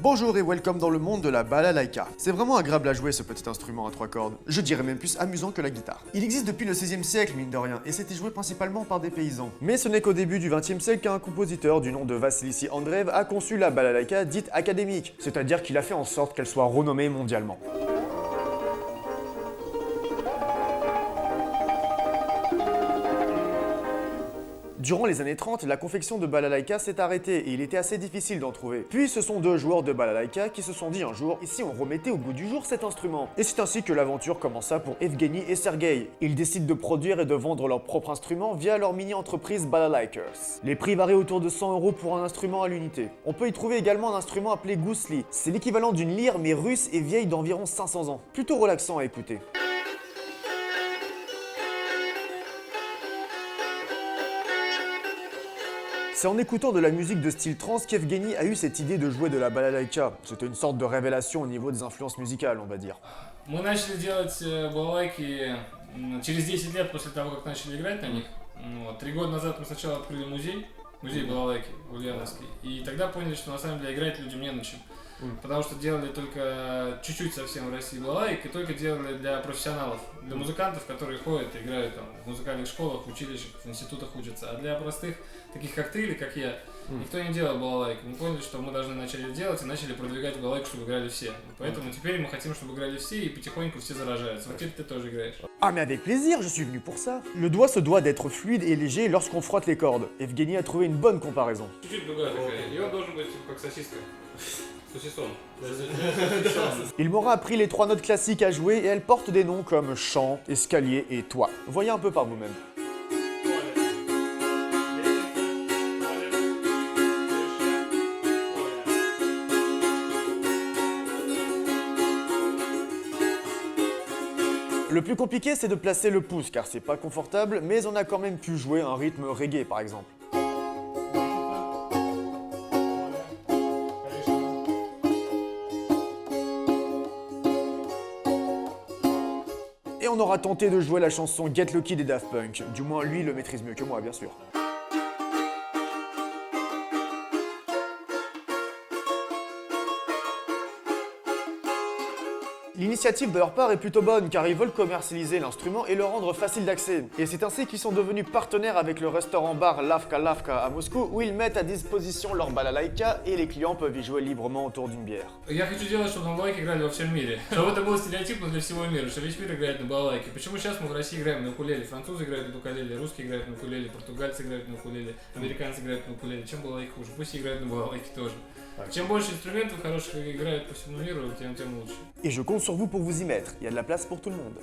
Bonjour et welcome dans le monde de la balalaïka. C'est vraiment agréable à jouer ce petit instrument à 3 cordes. Je dirais même plus amusant que la guitare. Il existe depuis le 16e siècle mine de rien et c'était joué principalement par des paysans. Mais ce n'est qu'au début du 20e siècle qu'un compositeur du nom de Vassilissi Andreev a conçu la balalaïka dite académique, c'est-à-dire qu'il a fait en sorte qu'elle soit renommée mondialement. Durant les années 30, la confection de balalaïka s'est arrêtée et il était assez difficile d'en trouver. Puis ce sont deux joueurs de balalaïka qui se sont dit un jour, et si on remettait au goût du jour cet instrument? Et c'est ainsi que l'aventure commença pour Evgeny et Sergei. Ils décident de produire et de vendre leur propre instrument via leur mini-entreprise Balalaikers. Les prix varient autour de 100 € pour un instrument à l'unité. On peut y trouver également un instrument appelé gousli. C'est l'équivalent d'une lyre mais russe et vieille d'environ 500 ans. Plutôt relaxant à écouter. C'est en écoutant de la musique de style trance qu'Evgeny a eu cette idée de jouer de la balalaïka. C'était une sorte de révélation au niveau des influences musicales, on va dire. Мы начали делать балалайки через 10 лет после того, как начали играть на них. 3 года назад мы сначала открыли музей балалайки в Ульяновске. И тогда поняли, что на самом деле играть людям не на чем. Потому что делали только чуть-чуть совсем в России балалайк и только делали для профессионалов, для музыкантов, которые ходят и играют там, в музыкальных школах, училищах, в институтах учатся. А для простых, таких как ты или как я, никто не делал балалайк. Мы поняли, что мы должны начали делать и начали продвигать балалайку, чтобы играли все. Поэтому теперь мы хотим, чтобы играли все и потихоньку все заражаются. Вот теперь ты тоже играешь. Ah mais avec plaisir, je suis venu pour ça. Le doigt se doit d'être fluide et léger lorsqu'on frotte les cordes. Evgeny a trouvé une bonne comparaison. Чуть-чуть другая такая. И он должен быть как сосиска. Saucisson. Il m'aura appris les 3 notes classiques à jouer et elles portent des noms comme chant, escalier et toit. Voyez un peu par vous-même. Le plus compliqué c'est de placer le pouce car c'est pas confortable mais on a quand même pu jouer un rythme reggae par exemple. Et on aura tenté de jouer la chanson Get Lucky des Daft Punk, du moins lui le maîtrise mieux que moi bien sûr. L'initiative de leur part est plutôt bonne car ils veulent commercialiser l'instrument et le rendre facile d'accès. Et c'est ainsi qu'ils sont devenus partenaires avec le restaurant-bar Lavka Lavka à Moscou où ils mettent à disposition leur balalaïka et les clients peuvent y jouer librement autour d'une bière. Я хочу делать, чтобы на балалайке играли во всем мире. Чтобы это был стереотип для всего мира, что весь мир играет на балалайке. Почему сейчас мы в России играем на укулеле? Французы играют на укулеле, русские играют на укулеле, португальцы играют на укулеле, американцы играют на укулеле. Чем балалайка хуже? Пусть играют на балалайке тоже. Чем больше инструментов хороших играют по всему миру, тем лучше. Et je compte sur vous pour vous y mettre, il y a de la place pour tout le monde.